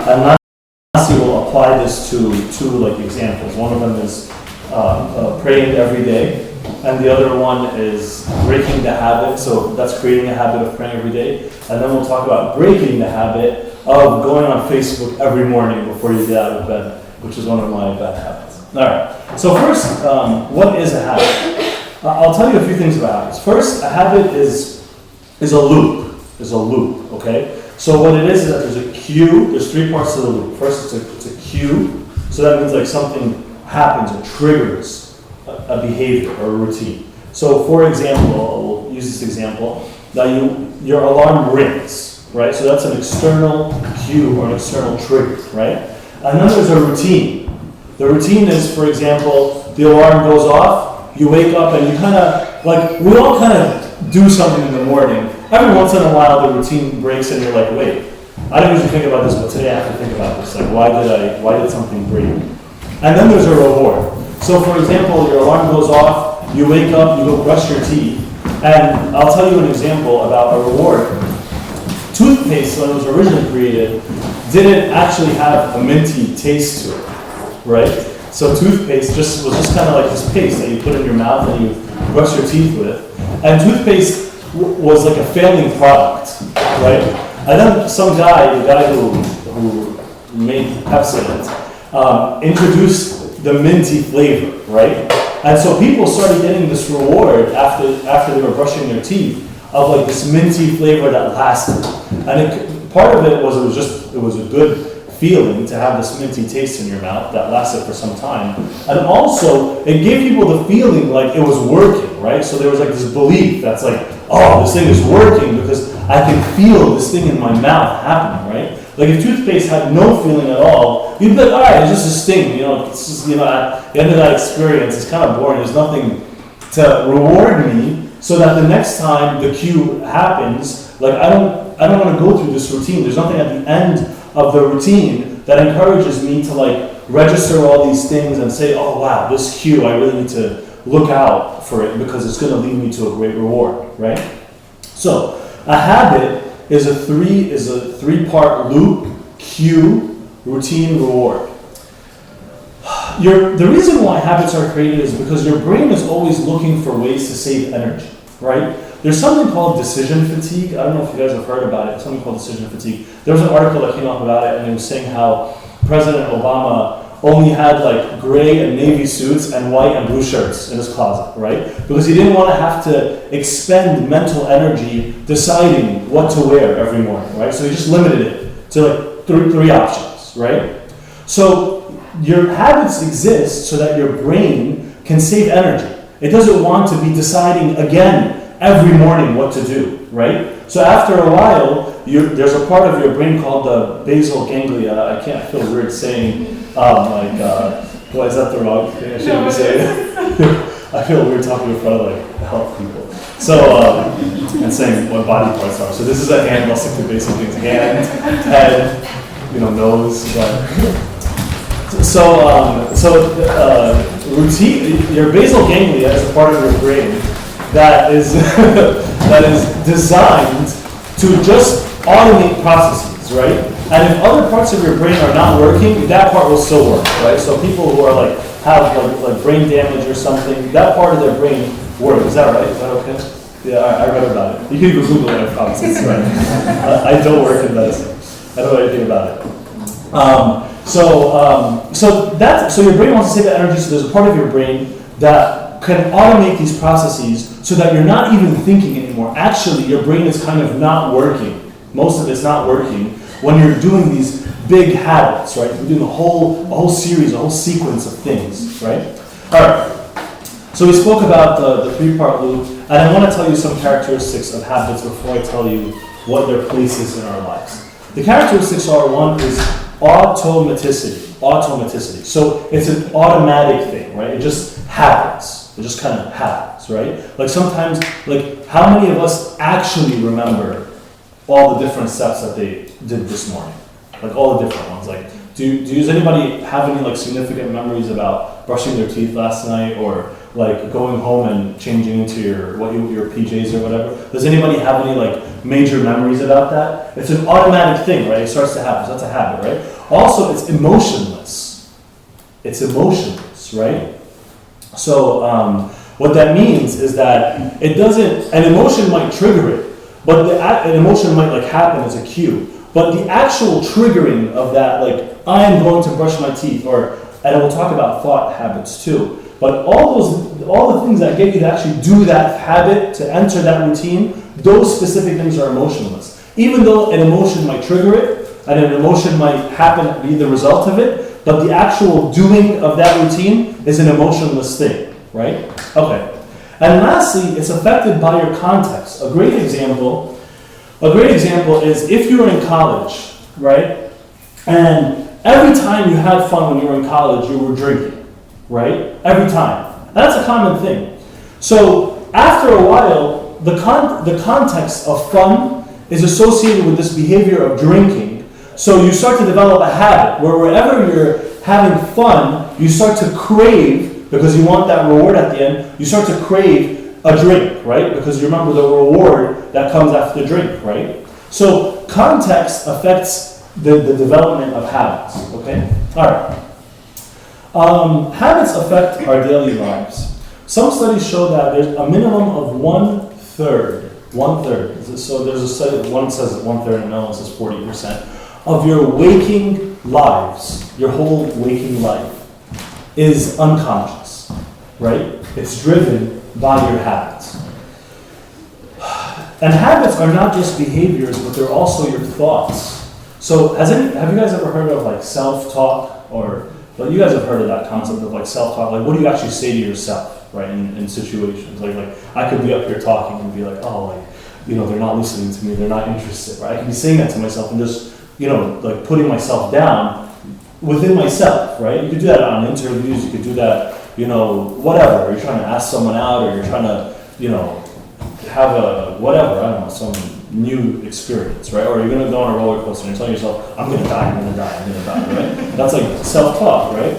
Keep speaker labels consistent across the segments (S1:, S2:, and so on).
S1: And lastly, we'll apply this to two like examples. One of them is praying every day, and the other one is breaking the habit. So that's creating a habit of praying every day. And then we'll talk about breaking the habit of going on Facebook every morning before you get out of bed, which is one of my bad habits. All right. So first, what is a habit? I'll tell you a few things about habits. First, a habit is a loop. Okay. So what it is that there's a cue. There's three parts to the loop. First, it's a cue. So that means like something happens or triggers a behavior or a routine. So for example, we'll use this example. Now your alarm rings, right? So that's an external cue or an external trigger, right? And then there's a routine. The routine is, for example, the alarm goes off, you wake up and you kind of, like, we all kind of do something in the morning. Every once in a while the routine breaks and you're like, wait, I don't usually think about this, but today I have to think about this. Like, why did something break? And then there's a reward. So for example, your alarm goes off, you wake up, you go brush your teeth. And I'll tell you an example about a reward. Toothpaste, when it was originally created, didn't actually have a minty taste to it, right? So toothpaste was just kind of like this paste that you put in your mouth and you brush your teeth with. And toothpaste was like a failing product, right? And then some guy, the guy who made Pepsodent, introduced the minty flavor, right? And so people started getting this reward after they were brushing their teeth of like this minty flavor that lasted. And part of it was a good feeling to have this minty taste in your mouth that lasted for some time. And also, it gave people the feeling like it was working, right? So there was like this belief that's like, oh, this thing is working because I can feel this thing in my mouth happening, right? Like if toothpaste had no feeling at all, you'd be like, all right, it's just a sting, it's just, at the end of that experience, it's kind of boring. There's nothing to reward me so that the next time the cue happens, like I don't want to go through this routine. There's nothing at the end of the routine that encourages me to like register all these things and say, oh wow, this cue, I really need to look out for it because it's going to lead me to a great reward, right? So a habit is a three-part loop: cue, routine, reward. The reason why habits are created is because your brain is always looking for ways to save energy, right? There's something called decision fatigue. I don't know if you guys have heard about it. Something called decision fatigue. There was an article that came up about it, and it was saying how President Obama only had like gray and navy suits and white and blue shirts in his closet, right? Because he didn't want to have to expend mental energy deciding what to wear every morning, right? So he just limited it to like three options, right? So your habits exist so that your brain can save energy. It doesn't want to be deciding again every morning what to do, right? So after a while, there's a part of your brain called the basal ganglia. I feel weird saying, why is that the wrong thing? I shouldn't be saying it. I feel weird talking in front of like health people. So, and saying what body parts are. So this is a hand, I'll stick to basic things. Hand, head, nose, routine, your basal ganglia is a part of your brain that is that is designed to just automate processes, right? And if other parts of your brain are not working, that part will still work, right? So people who are have brain damage or something, that part of their brain works. Is that right? Is that okay? Yeah, I read about it. You can even Google it, I promise. It's right. I don't work in medicine. I don't know anything about it. So your brain wants to save that energy. So there's a part of your brain that can automate these processes so that you're not even thinking anymore. Actually, your brain is kind of not working. Most of it's not working when you're doing these big habits, right? You're doing a whole series, a whole sequence of things, right? All right. So we spoke about the three-part loop, and I want to tell you some characteristics of habits before I tell you what their place is in our lives. The characteristics are: one is automaticity. So it's an automatic thing, right? It just happens. It just kind of happens, right? Like sometimes, how many of us actually remember all the different steps that they did this morning? Like all the different ones. Like, does anybody have any significant memories about brushing their teeth last night, or going home and changing into your PJs or whatever? Does anybody have any major memories about that. It's an automatic thing, right? It starts to happen. So that's a habit, right? Also, it's emotionless. It's emotionless, right? So what that means is that it doesn't, an emotion might trigger it, but an emotion might like happen as a cue. But the actual triggering of that, like, I am going to brush my teeth, and we'll talk about thought habits too. But all the things that get you to actually do that habit, to enter that routine, those specific things are emotionless. Even though an emotion might trigger it, and an emotion might happen, be the result of it, but the actual doing of that routine is an emotionless thing, right? Okay. And lastly, it's affected by your context. A great example is if you were in college, right? And every time you had fun when you were in college, you were drinking, right? Every time. And that's a common thing. So after a while, the context of fun is associated with this behavior of drinking. So you start to develop a habit where wherever you're having fun, you start to crave, because you want that reward at the end, you start to crave a drink, right? Because you remember the reward that comes after the drink, right? So context affects the development of habits, okay? All right. Habits affect our daily lives. Some studies show that there's a minimum of one third. So there's a study, one says 1/3 and another one says 40% of your waking lives, your whole waking life, is unconscious, right? It's driven by your habits. And habits are not just behaviors, but they're also your thoughts. So have you guys ever heard of like self-talk, or you guys have heard of that concept of like self-talk? Like, what do you actually say to yourself, right, in situations? Like I could be up here talking and be like, oh, like, they're not listening to me, they're not interested, right? I could be saying that to myself and just, like putting myself down within myself, right? You could do that on interviews, you could do that, whatever. You're trying to ask someone out, or you're trying to, have a, whatever, I don't know, some new experience, right? Or you're going to go on a roller coaster and you're telling yourself, I'm going to die, right? That's like self-talk, right?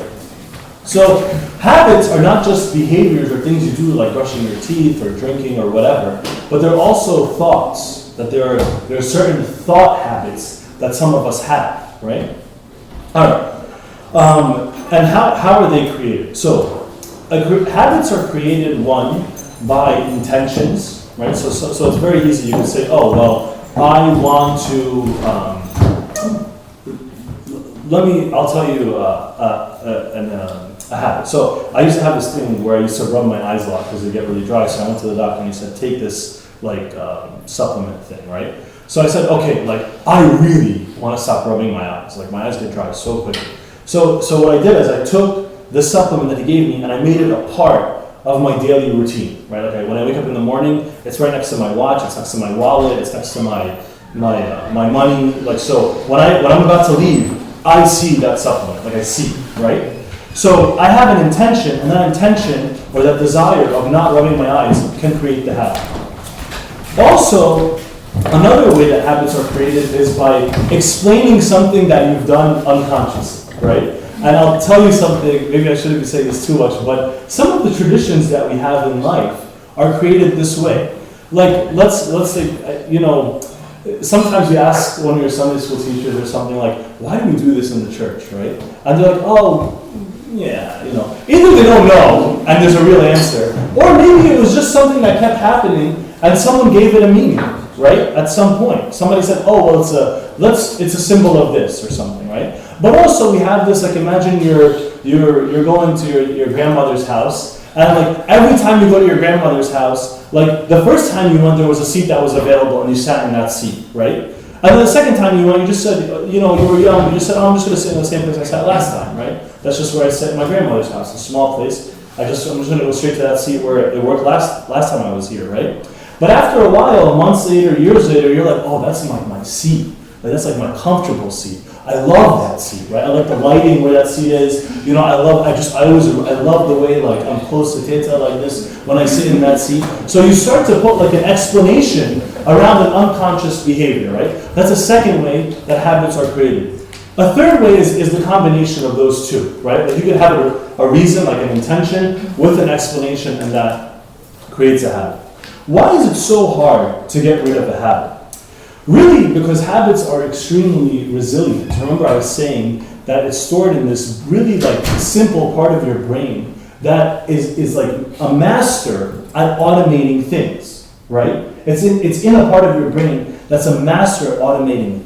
S1: So habits are not just behaviors or things you do like brushing your teeth or drinking or whatever, but they're also thoughts, that there are certain thought habits that some of us have, right? All right. And how are they created? So habits are created, one, by intentions, right? So it's very easy. You can say, oh, well, I want to, I'll tell you a habit. So I used to have this thing where I used to rub my eyes a lot because they get really dry. So I went to the doctor and he said, take this supplement thing, right? So I said, okay, I really want to stop rubbing my eyes. Like my eyes get dry so quickly. So what I did is I took the supplement that he gave me and I made it a part of my daily routine, right? Okay, when I wake up in the morning, it's right next to my watch, it's next to my wallet, it's next to my money. So when I'm about to leave, I see that supplement, I see, right? So I have an intention, and that intention or that desire of not rubbing my eyes can create the habit. Also, another way that habits are created is by explaining something that you've done unconsciously, right? And I'll tell you something, maybe I shouldn't be saying this too much, but some of the traditions that we have in life are created this way. Let's say, sometimes you ask one of your Sunday school teachers or something like, why do we do this in the church, right? And they're like, oh, yeah, Either they don't know, and there's a real answer, or maybe it was just something that kept happening, and someone gave it a meaning, right? At some point. Somebody said, oh, well, it's a symbol of this or something, right? But also we have this, imagine you're going to your grandmother's house, and every time you go to your grandmother's house, the first time you went, there was a seat that was available and you sat in that seat, right? And then the second time you went, you just said, you were young, you just said, oh, I'm just going to sit in the same place I sat last time, right? That's just where I sat in my grandmother's house, a small place. I'm just going to go straight to that seat where it worked last time I was here, right? But after a while, months later, years later, you're like, oh, that's my seat. That's my comfortable seat. I love that seat, right? I like the lighting where that seat is. I love the way I'm close to Teta like this when I sit in that seat. So you start to put an explanation around an unconscious behavior, right? That's a second way that habits are created. A third way is the combination of those two, right? You could have a reason, an intention, with an explanation, and that creates a habit. Why is it so hard to get rid of a habit? Really, because habits are extremely resilient. Remember I was saying that it's stored in this really like simple part of your brain that is like a master at automating things, right? It's in a part of your brain that's a master at automating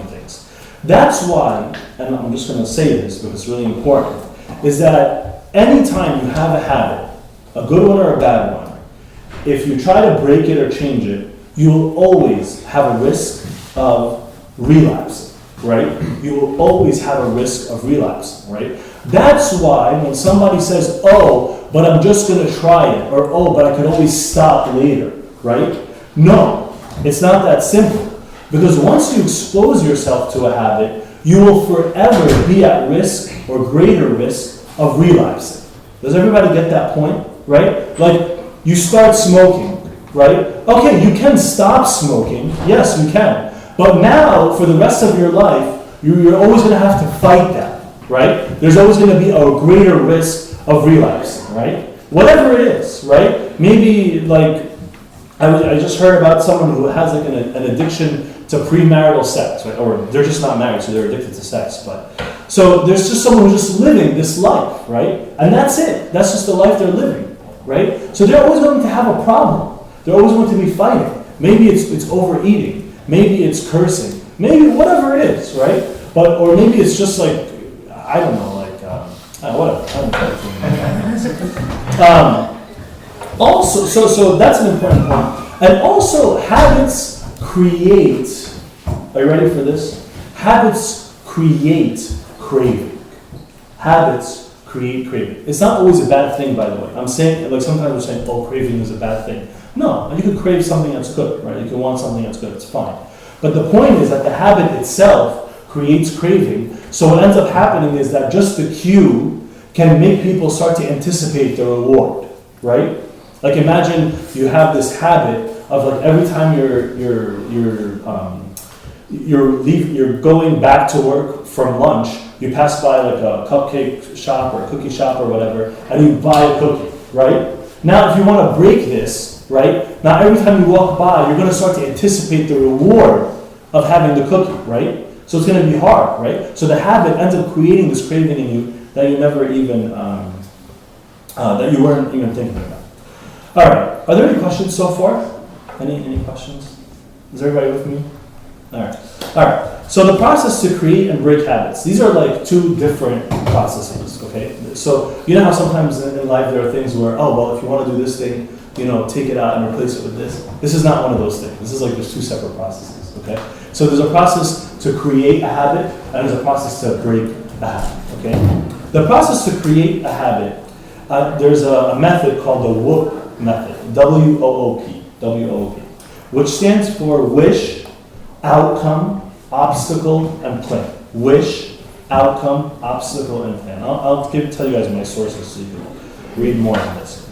S1: things. That's why, and I'm just going to say this because it's really important, is that anytime you have a habit, a good one or a bad one, if you try to break it or change it, you will always have a risk of relapsing, right? You will always have a risk of relapsing, right? That's why when somebody says, oh, but I'm just going to try it, or oh, but I could always stop later, right? No, it's not that simple. Because once you expose yourself to a habit, you will forever be at risk or greater risk of relapsing. Does everybody get that point, right? Like, you start smoking, right? Okay, you can stop smoking. Yes, you can. But now, for the rest of your life, you're always going to have to fight that, right? There's always going to be a greater risk of relapsing, right? Whatever it is, right? Maybe, like, I just heard about someone who has like an addiction to premarital sex, right? Or they're just not married, so they're addicted to sex. But so there's just someone who's just living this life, right? And that's it. That's just the life they're living, right? So they're always going to have a problem. They're always going to be fighting. Maybe it's overeating. Maybe it's cursing. Maybe whatever it is, right? But or maybe it's just like I don't know, like whatever. Also, so that's an important point. And also, habits create, are you ready for this? Habits create craving. Habits create craving. It's not always a bad thing, by the way. I'm saying, like sometimes we're saying, oh, craving is a bad thing. No, you could crave something that's good, right? You can want something that's good, it's fine. But the point is that the habit itself creates craving. So what ends up happening is that just the cue can make people start to anticipate the reward, right? Like imagine you have this habit of like every time you're going back to work from lunch, you pass by like a cupcake shop or a cookie shop or whatever, and you buy a cookie, right? Now if you want to break this, right? Now every time you walk by, you're going to start to anticipate the reward of having the cookie, right? So it's going to be hard, right? So the habit ends up creating this craving in you that you never even, that you weren't even thinking about. All right. Are there any questions so far? Any questions? Is everybody with me? All right. So the process to create and break habits. These are like two different processes. Okay. So you know how sometimes in life there are things where if you want to do this thing, take it out and replace it with this. This is not one of those things. This is like there's two separate processes. Okay. So there's a process to create a habit and there's a process to break a habit. Okay. The process to create a habit. There's a method called the WOOP method, WOOP, which stands for wish, outcome, obstacle, and plan. Wish, outcome, obstacle, and plan. I'll tell you guys my sources so you can read more on this.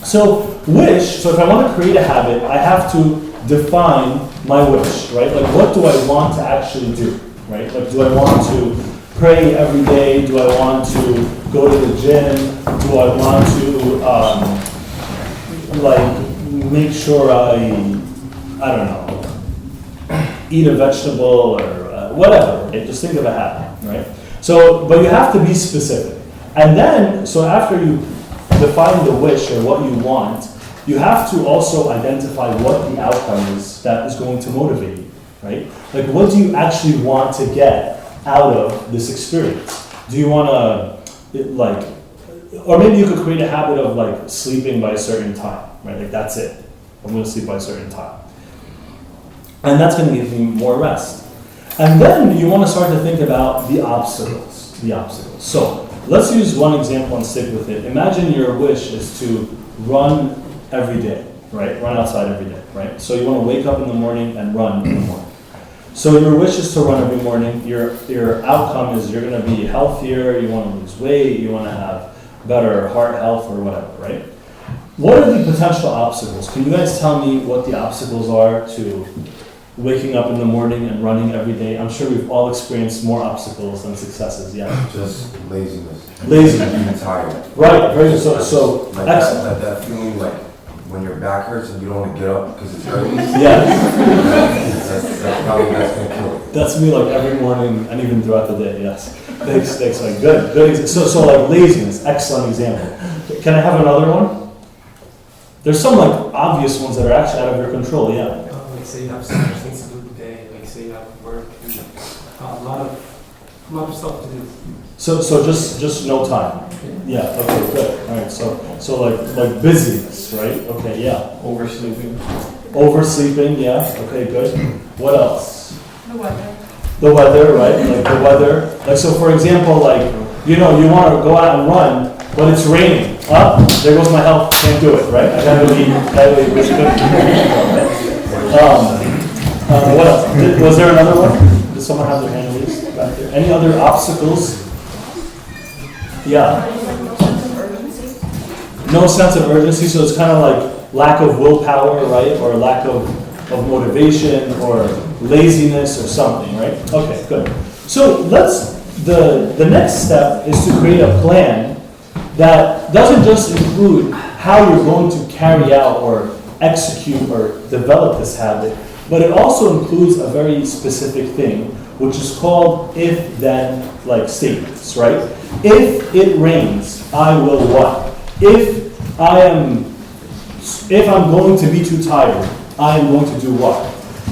S1: So wish, so if I want to create a habit, I have to define my wish, right? Like what do I want to actually do, right? Like do I want to pray every day? Do I want to go to the gym? Do I want to make sure I don't know, eat a vegetable or whatever. Okay? Just think of a habit, right? So, but you have to be specific. And then, so after you define the wish or what you want, you have to also identify what the outcome is that is going to motivate you, right? Like, what do you actually want to get out of this experience? Do you want to, or maybe you could create a habit of like sleeping by a certain time, right? Like that's it. I'm going to sleep by a certain time. And that's going to give me more rest. And then you want to start to think about the obstacles. So let's use one example and stick with it. Imagine your wish is to run every day, right? Run outside every day, right? So you want to wake up in the morning and run in the morning. So your wish is to run every morning. Your outcome is you're going to be healthier, you want to lose weight, you want to have better heart health or whatever, right? What are the potential obstacles? Can you guys tell me what the obstacles are to waking up in the morning and running every day? I'm sure we've all experienced more obstacles than successes, yeah?
S2: Just laziness.
S1: Laziness.
S2: Being tired.
S1: Right, very good. So
S2: like
S1: excellent.
S2: that feeling like when your back hurts and you don't want to get up because it's early.
S1: Yeah.
S2: That's probably gonna kill it.
S1: That's me like every morning and even throughout the day, yes. Thanks, like good. So like laziness, excellent example. Can I have another one? There's some like obvious ones that are actually out of your control, yeah.
S3: Like say you have so much things to do today, like say you have work, and a lot of stuff to do.
S1: So just no time. Yeah, okay, good. All right, so like busyness, right? Okay, yeah. Oversleeping, yeah. Okay, good. What else? The weather, right? Like the weather. Like so for example, like you want to go out and run, but it's raining. There goes my health, can't do it, right? I gotta leave. What else? Was there another one? Did someone have their hand raised back there? Any other obstacles? Yeah. No sense of urgency, so it's kind of like lack of willpower, right? Or lack of motivation or laziness or something, right? Okay, good. So the next step is to create a plan that doesn't just include how you're going to carry out or execute or develop this habit, but it also includes a very specific thing, which is called if-then like statements, right? If it rains, I will what? If I'm going to be too tired, I am going to do what?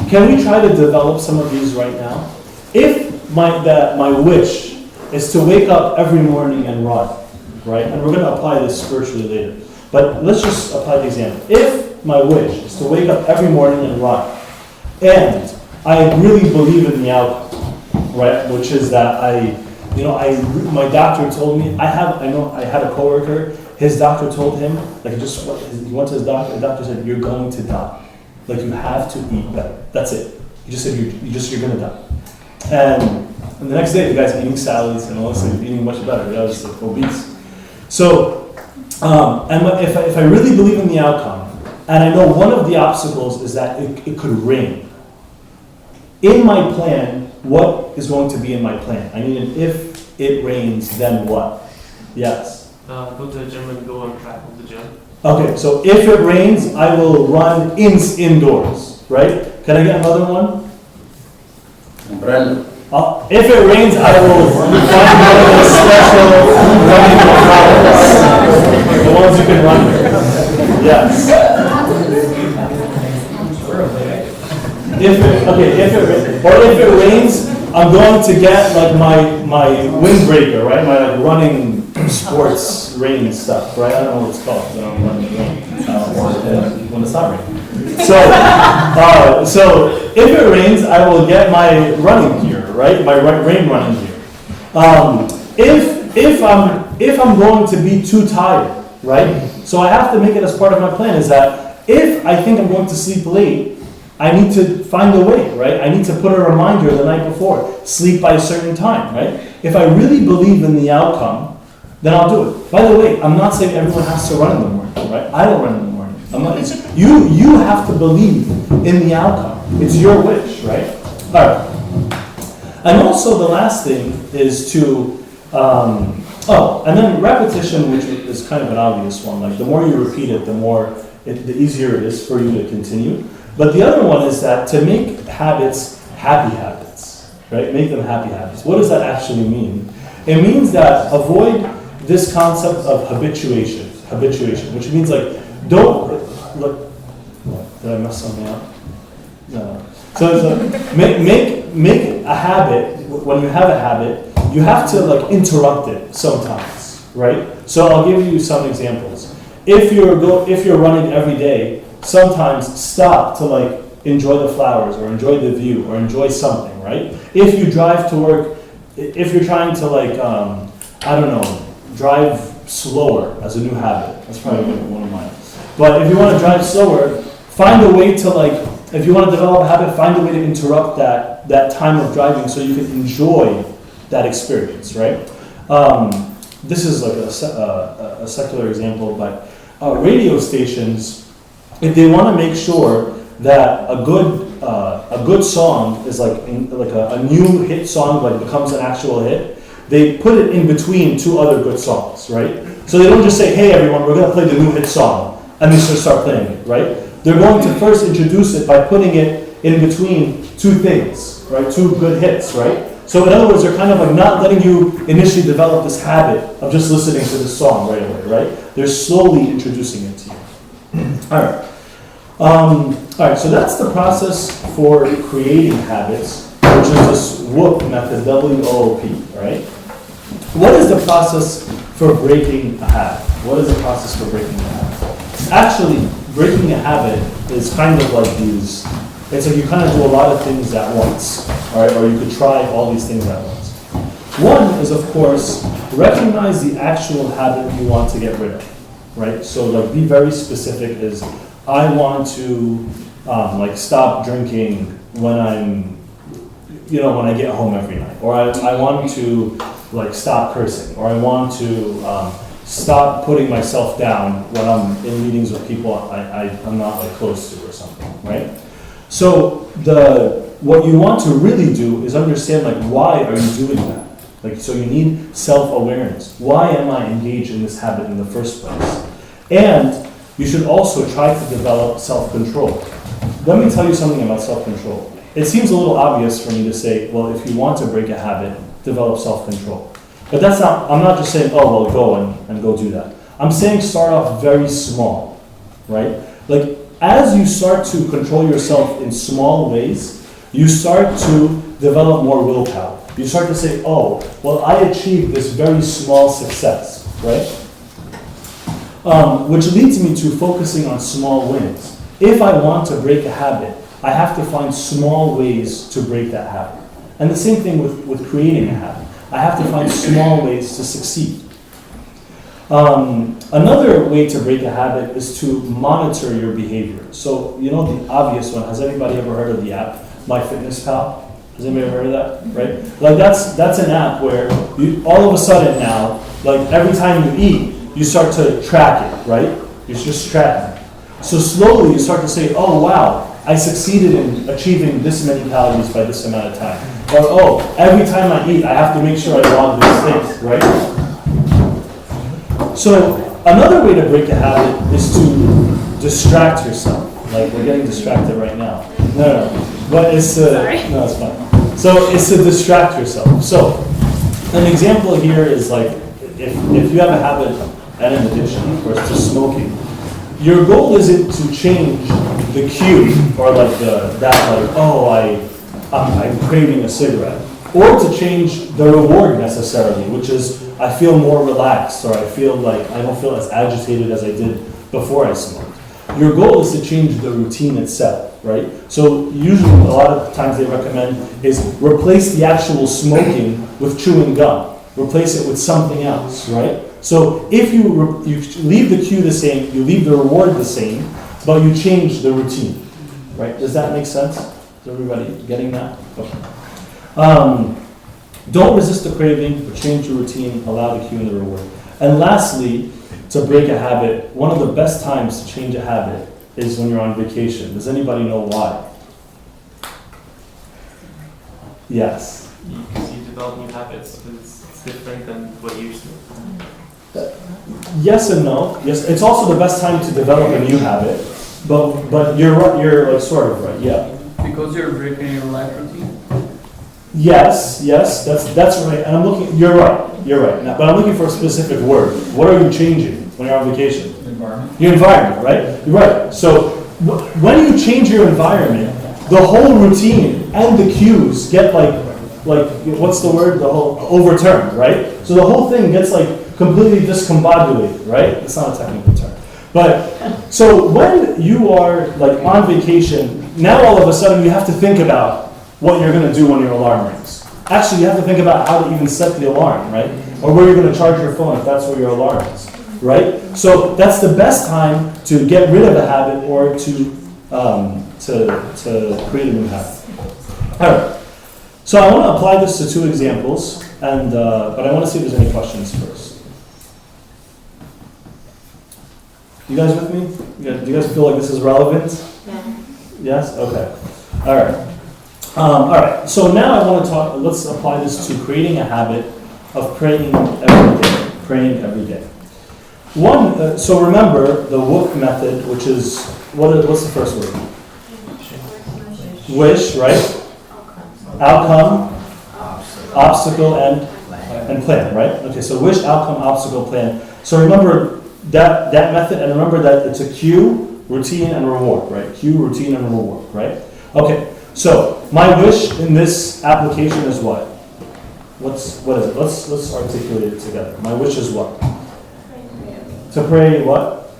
S1: Can we try to develop some of these right now? If my wish is to wake up every morning and run, right? And we're going to apply this spiritually later. But let's just apply the example. If my wish is to wake up every morning and run, and I really believe in the outcome, right? Which is that my doctor told me, I had a coworker, his doctor told him, like he went to his doctor, the doctor said, you're going to die. Like you have to eat better. That's it. He just said, you're going to die. And the next day, the guy's eating salads and all this, eating much better. I was like obese. So, and if I really believe in the outcome, and I know one of the obstacles is that it could rain. In my plan, what is going to be in my plan? I need an if it rains, then what? Yes.
S3: Go to the gym and go on track with the gym.
S1: Okay, so if it rains, I will run indoors, right? Can I get another one?
S4: Umbrella.
S1: If it rains, I will find one of those special running umbrellas. The ones you can run with. Yes. If it rains, I'm going to get like my windbreaker, right? My like running sports rain stuff, right? I don't know what it's called. I don't run in the rain when it's not raining. So if it rains, I will get my running gear, right? My rain running gear. If I'm going to be too tired, right? So I have to make it as part of my plan. Is that if I think I'm going to sleep late, I need to find a way, right? I need to put a reminder the night before. Sleep by a certain time, right? If I really believe in the outcome, then I'll do it. By the way, I'm not saying everyone has to run in the morning, right? I don't run in the morning. You have to believe in the outcome. It's your wish, right? All right. And also the last thing is to, and then repetition, which is kind of an obvious one. Like the more you repeat it, the easier it is for you to continue. But the other one is that to make habits happy habits, right? Make them happy habits. What does that actually mean? It means that avoid this concept of habituation, which means like don't look. Did I mess something up? No. So make a habit. When you have a habit, you have to like interrupt it sometimes, right? So I'll give you some examples. If you're running every day, sometimes stop to like enjoy the flowers or enjoy the view or enjoy something, right? If you drive to work, if you're trying to like, drive slower as a new habit, that's probably one of mine. But if you want to drive slower, find a way to like, if you want to develop a habit, find a way to interrupt that time of driving so you can enjoy that experience, right? This is like a secular example, but radio stations, if they want to make sure that a good song is like a new hit song, like becomes an actual hit, they put it in between two other good songs, right? So they don't just say, "Hey everyone, we're going to play the new hit song," and they should start playing it, right? They're going to first introduce it by putting it in between two things, right? Two good hits, right? So in other words, they're kind of like not letting you initially develop this habit of just listening to this song right away, right? They're slowly introducing it to you. All right, so that's the process for creating habits, which is this WOOP method, W-O-O-P, right? What is the process for breaking a habit? What is the process for breaking a habit? Actually, breaking a habit is kind of like these, it's like you kind of do a lot of things at once, all right? Or you could try all these things at once. One is, of course, recognize the actual habit you want to get rid of, right? So like be very specific is, I want to like stop drinking when I'm, when I get home every night. Or I want to like stop cursing. Or I want to stop putting myself down when I'm in meetings with people I'm not like close to or something, right? So what you want to really do is understand like why are you doing that? Like, so you need self-awareness. Why am I engaged in this habit in the first place? And you should also try to develop self-control. Let me tell you something about self-control. It seems a little obvious for me to say, well, if you want to break a habit, develop self-control. But that's not, I'm not just saying, oh, well, go and go do that. I'm saying start off very small, right? Like, as you start to control yourself in small ways, you start to develop more willpower. You start to say, oh, well, I achieved this very small success, right? Which leads me to focusing on small wins. If I want to break a habit, I have to find small ways to break that habit. And the same thing with creating a habit. I have to find small ways to succeed. Another way to break a habit is to monitor your behavior. So, the obvious one, has anybody ever heard of the app, MyFitnessPal? Has anybody ever heard of that? Right? Like that's an app where you, all of a sudden now, like every time you eat, you start to track it, right? You're just tracking. So slowly you start to say, oh wow, I succeeded in achieving this many calories by this amount of time. Or oh, every time I eat, I have to make sure I log these things, right? So another way to break a habit is to distract yourself. Like we're getting distracted right now. No. But it's no, it's fine. So it's to distract yourself. So an example here is like if you have a habit and an addiction, of course, to smoking, your goal isn't to change the cue or like I'm craving a cigarette, or to change the reward necessarily, which is I feel more relaxed or I feel like I don't feel as agitated as I did before I smoked. Your goal is to change the routine itself, right? So usually a lot of times they recommend is replace the actual smoking with chewing gum. Replace it with something else, right? So if you leave the cue the same, you leave the reward the same, but you change the routine, right? Does that make sense? Is everybody getting that? Okay. Don't resist the craving, but change the routine, allow the cue and the reward. And lastly, to break a habit, one of the best times to change a habit is when you're on vacation. Does anybody know why? Yes.
S3: Because you develop new habits, it's different than what you used to.
S1: Yes and no. Yes, it's also the best time to develop a new habit, but you're right. You're like sort of right. Yeah.
S4: Because you're breaking your life routine?
S1: Yes, that's right. And I'm looking, you're right. Now, but I'm looking for a specific word. What are you changing when you're on vacation?
S4: Environment.
S1: Your environment, right? You're right. So when you change your environment, the whole routine and the cues get like what's the word? The whole overturned, right? So the whole thing gets like completely discombobulated, right? It's not a technical term. But so when you are like on vacation, now all of a sudden you have to think about what you're going to do when your alarm rings. Actually, you have to think about how to even set the alarm, right? Or where you're going to charge your phone if that's where your alarm is, right? So that's the best time to get rid of a habit or to create a new habit. All right. So I want to apply this to two examples, and but I want to see if there's any questions first. You guys with me? Do you guys feel like this is relevant?
S5: Yeah.
S1: Yes? Okay. All right. All right. So now I want to talk, let's apply this to creating a habit of praying every day. Praying every day. So remember the WOOC method, which is, what's the first word? Wish, right? Outcome, obstacle, and plan, right? Okay, so wish, outcome, obstacle, plan. So remember that method, and remember that it's a cue, routine, and reward, right? Cue, routine, and reward, right? Okay, so my wish in this application is what? What is it? Let's articulate it together. My wish is what? To pray what?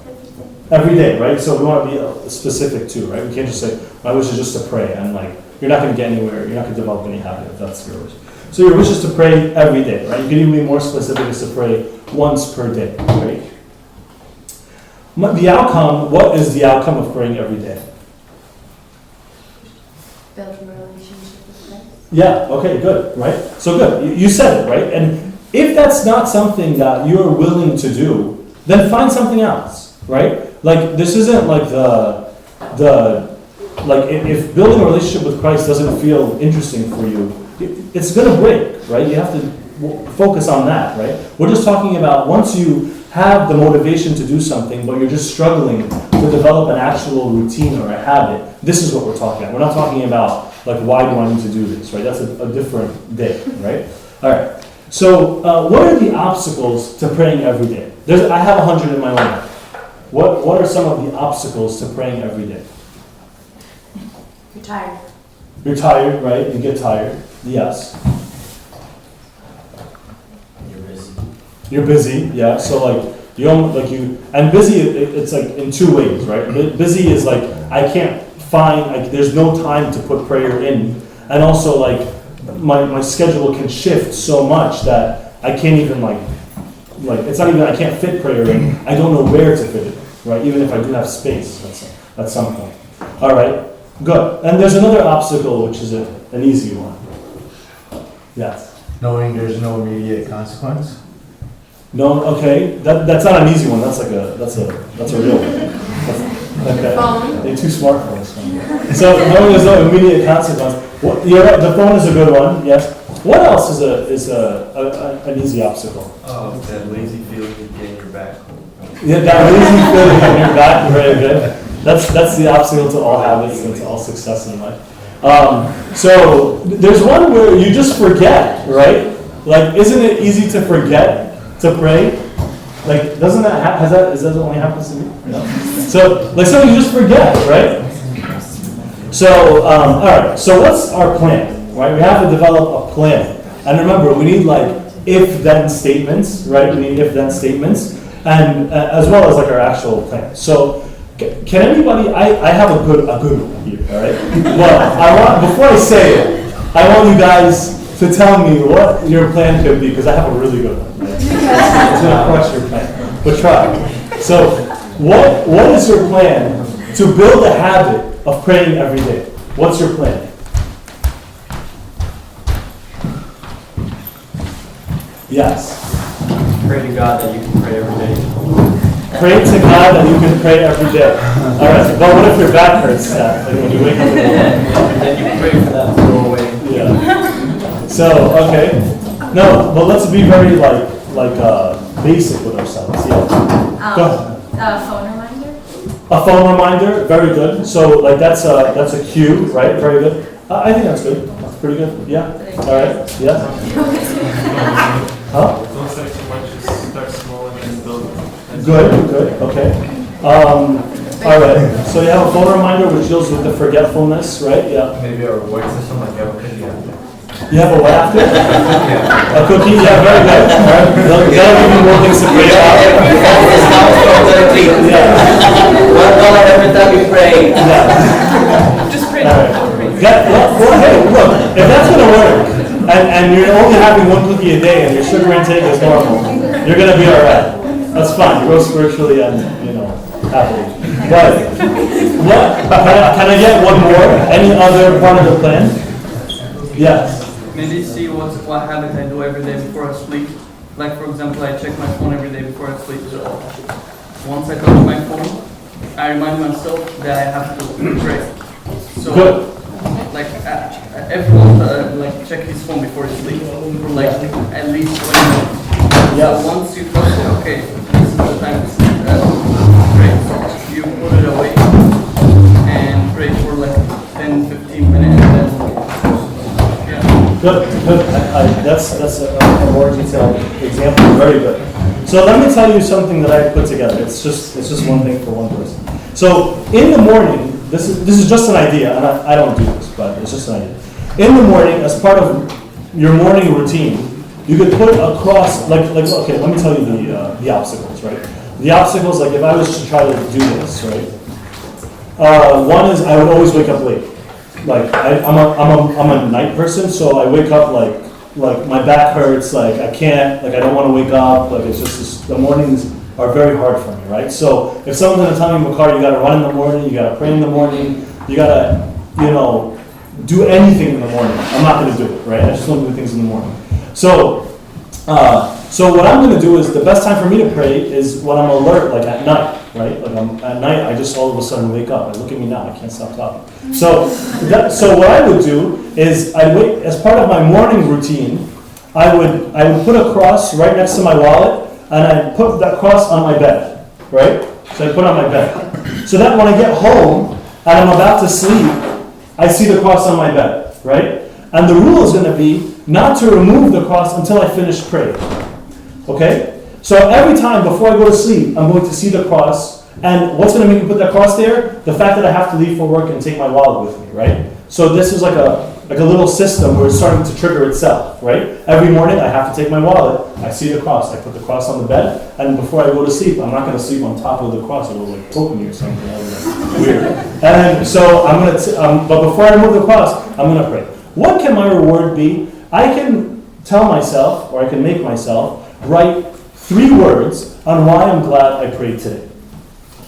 S1: Every day, right? So we want to be specific too, right? We can't just say, my wish is just to pray, and like, you're not going to get anywhere, you're not going to develop any habit if that's your wish. So your wish is to pray every day, right? You can even be more specific, is to pray once per day, right? The outcome, what is the outcome of praying every day?
S5: Building a relationship with Christ.
S1: Yeah, okay, good, right? So good, you said it, right? And if that's not something that you're willing to do, then find something else, right? Like, this isn't like if building a relationship with Christ doesn't feel interesting for you, it's going to break, right? You have to focus on that, right? We're just talking about once you have the motivation to do something, but you're just struggling to develop an actual routine or a habit, this is what we're talking about. We're not talking about, like, why do I need to do this, right? That's a different day, right? All right. So what are the obstacles to praying every day? I have 100 in my own life. What are some of the obstacles to praying every day?
S5: You're tired.
S1: You're tired, right? You get tired. Yes. You're busy, yeah. So and busy. It's like in two ways, right? Busy is like I can't find. There's no time to put prayer in, and also like my schedule can shift so much that I can't even like it's not even I can't fit prayer in. I don't know where to fit it, right? Even if I do have space at some point. All right, good. And there's another obstacle, which is an easy one. Yes.
S6: Knowing there's no immediate consequence.
S1: No, okay. That's not an easy one. That's a real one. Okay.
S5: Phone.
S1: They're too smart for this one. So knowing there's no immediate consequence. You're right. The phone is a good one. Yes. What else is an easy obstacle?
S7: Oh, that lazy feeling you get in your back.
S1: Yeah, that lazy feeling in your back. Very good. That's the obstacle to all habits and to all success in life. So there's one where you just forget, right? Like, isn't it easy to forget to pray? Like, doesn't that does that only happens to me? No. So, like, something you just forget, right? So, all right. So, what's our plan? Right? We have to develop a plan, and remember, we need like if-then statements, right? We need if-then statements, and as well as like our actual plan. So, can anybody? I have a good one here. All right. But before I say it, I want you guys to tell me what your plan could be, because I have a really good one. Right? It's going to crush your plan, but try. So, what is your plan to build a habit of praying every day? What's your plan? Yes.
S7: Pray to God that you can pray every day.
S1: Pray to God that you can pray every day. All right. But what if your back hurts? Like when you wake up in the morning?
S7: Then you pray for that to go away.
S1: Yeah. So okay. No, but let's be very basic with ourselves. Yeah. Go ahead.
S5: Phone reminder.
S1: A phone reminder, very good. So like that's a cue, right? Very good. I think that's good. That's pretty good. Yeah. All right. Yeah. Huh?
S3: Don't say too much, just start small and then build.
S1: Good. Okay. All right. So you have a phone reminder which deals with the forgetfulness, right? Yeah.
S7: Maybe a reward system like you have a cookie after.
S1: You have a what after? A cookie? Yeah, very good. All right. That'll give you more things to pray about.
S8: $1 every time you pray.
S1: Yeah.
S5: Just pray.
S1: All right. Well, hey, look, if that's going to work, and you're only having one cookie a day and your sugar intake is normal, you're going to be all right. That's fine. You grow spiritually and, happily. But, can I get one more? Any other part of the plan? Yes.
S4: Maybe see what habit I do every day before I sleep. Like, for example, I check my phone every day before I sleep. So once I touch my phone, I remind myself that I have to pray. So,
S1: Good.
S4: like, everyone check his phone before he sleeps, for like at least 20 minutes.
S1: Yes.
S4: So once you touch it, okay, this is the time to sleep. Pray. You put it away and pray for like 10, 15 minutes, and then yeah.
S1: Good. That's a more detailed example. Very good. So let me tell you something that I put together. It's just one thing for one person. So in the morning, this is just an idea, and I don't do this, but it's just an idea. In the morning, as part of your morning routine, you could put a cross, like okay, let me tell you the obstacles, right? The obstacles, like if I was to try to do this, right? One is I would always wake up late. Like I'm a night person, so I wake up like my back hurts, like I can't, like I don't want to wake up, like it's just the mornings are very hard for me, right? So if someone's gonna tell me, Makar, you gotta run in the morning, you gotta pray in the morning, you gotta, do anything in the morning, I'm not gonna do it, right? I just don't do things in the morning. So what I'm gonna do is the best time for me to pray is when I'm alert, like at night, right? Like at night, I just all of a sudden wake up. Like, look at me now, I can't stop talking. So what I would do is I'd wait, as part of my morning routine, I would put a cross right next to my wallet, and I put that cross on my bed, right? So I put it on my bed. So that when I get home and I'm about to sleep, I see the cross on my bed, right? And the rule is going to be not to remove the cross until I finish praying, okay? So every time before I go to sleep, I'm going to see the cross. And what's going to make me put that cross there? The fact that I have to leave for work and take my wallet with me, right? So this is like a little system where it's starting to trigger itself, right? Every morning I have to take my wallet, I see the cross, I put the cross on the bed, and before I go to sleep, I'm not going to sleep on top of the cross, it'll like poke me or something, weird. And so but before I remove the cross, I'm going to pray. What can my reward be? I can tell myself, or I can make myself, write 3 words on why I'm glad I prayed today,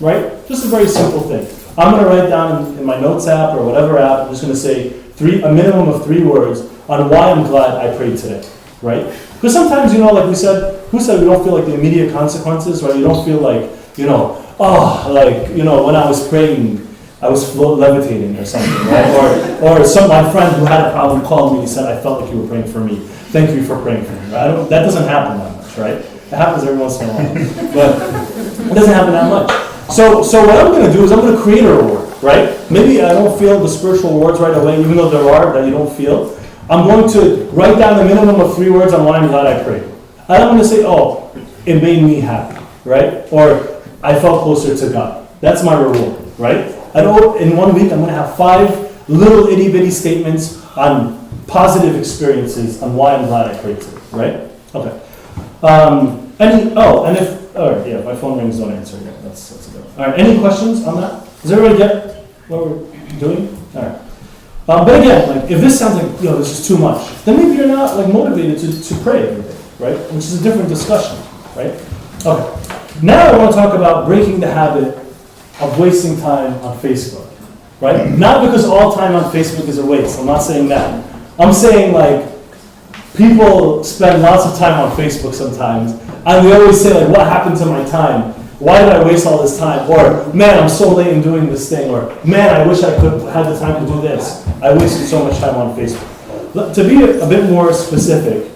S1: right? Just a very simple thing. I'm going to write down in my notes app or whatever app, I'm just going to say a minimum of 3 words on why I'm glad I prayed today, right? Because sometimes, like we said, who said we don't feel like the immediate consequences, right? You don't feel like, when I was praying, I was levitating or something, right? Or my friend who had a problem called me and said, I felt like you were praying for me. Thank you for praying for me. Right? That doesn't happen that much, right? It happens every once in a while, but it doesn't happen that much. So what I'm going to do is I'm going to create a reward, right? Maybe I don't feel the spiritual rewards right away, even though there are that you don't feel. I'm going to write down the minimum of 3 words on why I'm glad I prayed. And I'm going to say, it made me happy, right? Or I felt closer to God. That's my reward, right? And in 1 week, I'm going to have 5 little itty bitty statements on positive experiences on why I'm glad I prayed today, right? Okay. If my phone rings, don't answer yet. That's good. All right, any questions on that? Does everybody get what we're doing? All right. But again, if this sounds like, this is too much, then maybe you're not motivated to pray every day, right? Which is a different discussion, right? Okay. Now I want to talk about breaking the habit of wasting time on Facebook, right? Not because all time on Facebook is a waste. I'm not saying that. I'm saying people spend lots of time on Facebook sometimes, and we always say what happened to my time? Why did I waste all this time? Or, man, I'm so late in doing this thing. Or, man, I wish I could have the time to do this. I wasted so much time on Facebook. To be a bit more specific,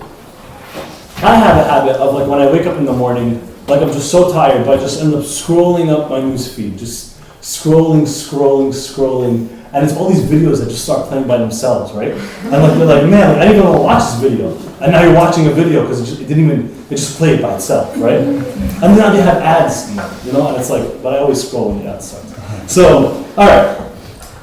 S1: I have a habit of when I wake up in the morning, I'm just so tired, but I just end up scrolling up my news feed, just scrolling, and it's all these videos that just start playing by themselves, right? And you're like, man, I didn't even want to watch this video, and now you're watching a video because it just played by itself, right? And now they have ads, and it's but I always scroll when the ads start. So, all right.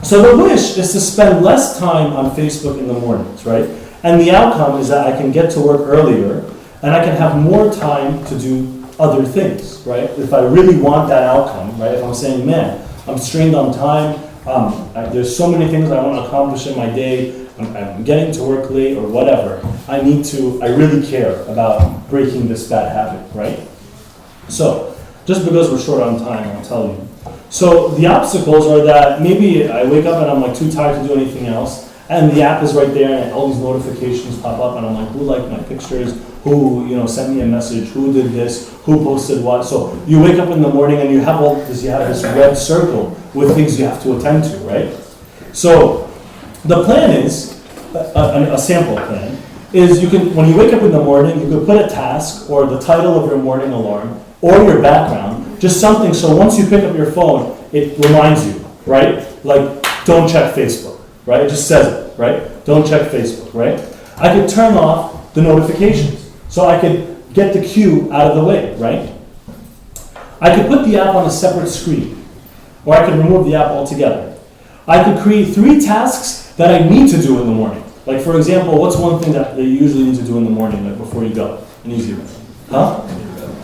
S1: So the wish is to spend less time on Facebook in the mornings, right? And the outcome is that I can get to work earlier, and I can have more time to do other things, right? If I really want that outcome, right? If I'm saying, man, I'm strained on time, there's so many things I want to accomplish in my day, I'm getting to work late or whatever, I really care about breaking this bad habit, right? So, just because we're short on time, I'll tell you. So the obstacles are that maybe I wake up and I'm too tired to do anything else, and the app is right there, and all these notifications pop up, and I'm who liked my pictures, who sent me a message, who did this, who posted what. So you wake up in the morning and you have this red circle with things you have to attend to, right? So the plan is, a sample plan, is when you wake up in the morning, you could put a task or the title of your morning alarm or your background, just something so once you pick up your phone, it reminds you, right? Like, don't check Facebook, right? It just says it, right? Don't check Facebook, right? I could turn off the notifications, so I could get the queue out of the way, right? I could put the app on a separate screen, or I could remove the app altogether. I could create 3 tasks that I need to do in the morning. Like, for example, what's one thing that you usually need to do in the morning, like before you go? An easy one. Huh?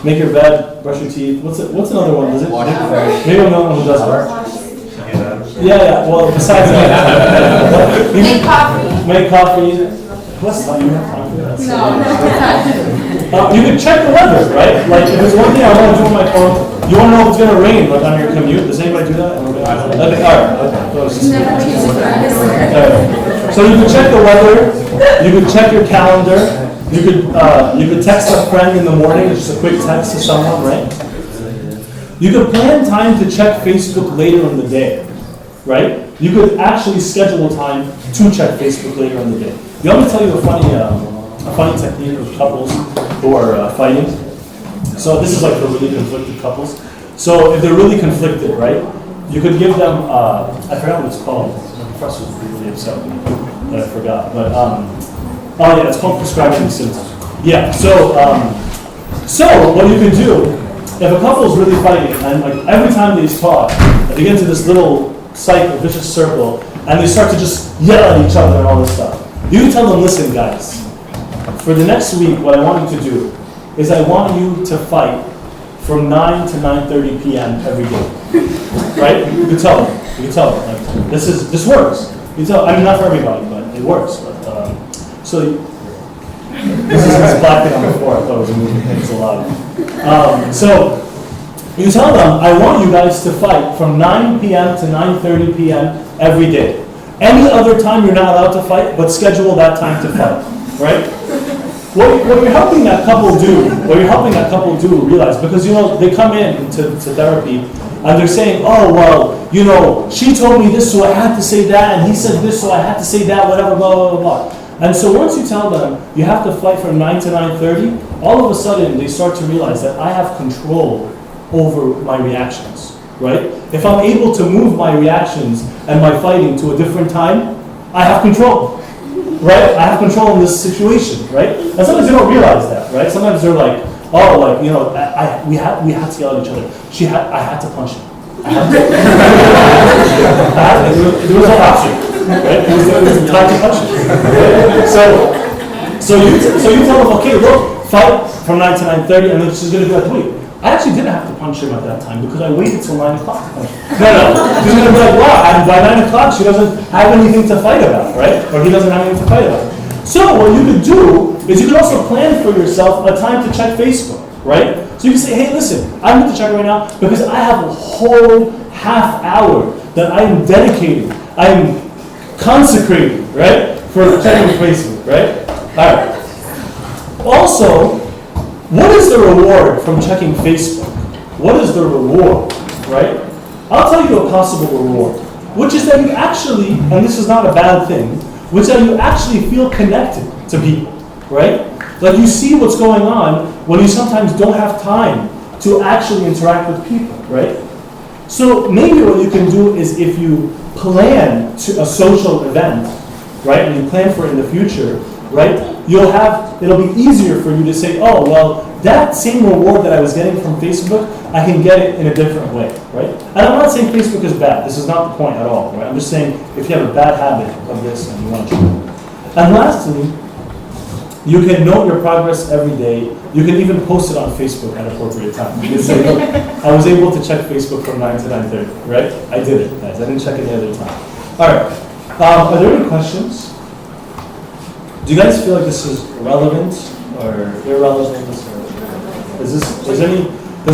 S1: Make your bed, brush your teeth. What's another one? Does it? Maybe I'm the only one who does that. Yeah. Well, besides that,
S5: Make coffee.
S1: make coffee. What's that? You have time for that?
S5: No.
S1: You can check the weather, right? Like, if there's one thing I want to do on my phone, you want to know if it's going to rain, like on your commute. Does anybody do that? Okay, all right. Okay. So you can check the weather. You can check your calendar. You could text a friend in the morning, just a quick text to someone, right? You could plan time to check Facebook later in the day, right? You could actually schedule time to check Facebook later in the day. You want me to tell you a funny technique of couples who are fighting? So this is like for really conflicted couples. So if they're really conflicted, right? You could give them, I forgot what it's called. The professor was really upset with me that I forgot. But, oh yeah, it's called prescribing symptoms. Yeah, so what you can do, if a couple is really fighting, and like every time they talk, they get into this little cycle, vicious circle, and they start to just yell at each other and all this stuff. You can tell them, listen guys, for the next week, what I want you to do is I want you to fight from 9 to 9:30 p.m. every day, right? You can tell them, like, this works. You tell, I mean, not for everybody, but it works. But, so, this is this black thing on the floor, I thought it was a movie, it's a lot. So, you tell them, I want you guys to fight from 9 p.m. to 9:30 p.m. every day. Any other time you're not allowed to fight, but schedule that time to fight, right? What you're helping that couple do, realize, because they come in to therapy and they're saying, oh, well, she told me this, so I had to say that, and he said this, so I had to say that, whatever, blah, blah, blah, blah. And so once you tell them you have to fight from 9 to 9:30, all of a sudden they start to realize that I have control over my reactions, right? If I'm able to move my reactions and my fighting to a different time, I have control, right? I have control in this situation, right? And sometimes they don't realize that, right? Sometimes they're like, oh, like, we had to yell at each other. I had to punch him. There was no option, right? It was time to punch him. So you tell them, okay, look, fight from 9 to 9:30, and then she's going to be like, wait, I actually didn't have to punch him at that time because I waited till 9 o'clock to punch him. No. She's going to be like, wow, and by 9 o'clock she doesn't have anything to fight about, right? Or he doesn't have anything to fight about. So what you could do is you could also plan for yourself a time to check Facebook, right? So you can say, hey, listen, I need to check right now because I have a whole half hour that I am dedicating, I am consecrating, right, for checking Facebook, right? All right. Also, what is the reward from checking Facebook? What is the reward, right? I'll tell you a possible reward, which is that you actually, and this is not a bad thing, which is that you actually feel connected to people, right? Like you see what's going on when you sometimes don't have time to actually interact with people, right? So maybe what you can do is if you plan to a social event, right, and you plan for it in the future, right, it'll be easier for you to say, oh, well, that same reward that I was getting from Facebook, I can get it in a different way, right? And I'm not saying Facebook is bad. This is not the point at all, right? I'm just saying if you have a bad habit of this and you want to change it. And lastly, you can note your progress every day. You can even post it on Facebook at appropriate time. You can say, look, I was able to check Facebook from 9 to 9:30, right? I did it, guys. I didn't check it any other time. All right. Are there any questions? Do you guys feel like this is relevant or irrelevant? Does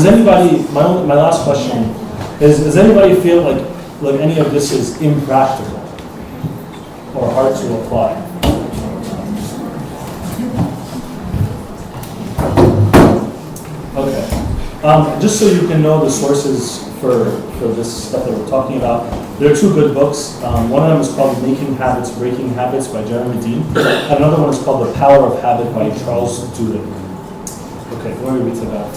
S1: anybody, my last question is, does anybody feel like any of this is impractical or hard to apply? Okay. Just so you can know the sources for this stuff that we're talking about, there are 2 good books. One of them is called Making Habits, Breaking Habits by Jeremy Dean. And another one is called The Power of Habit by Charles Duhigg. Okay, where are we to that?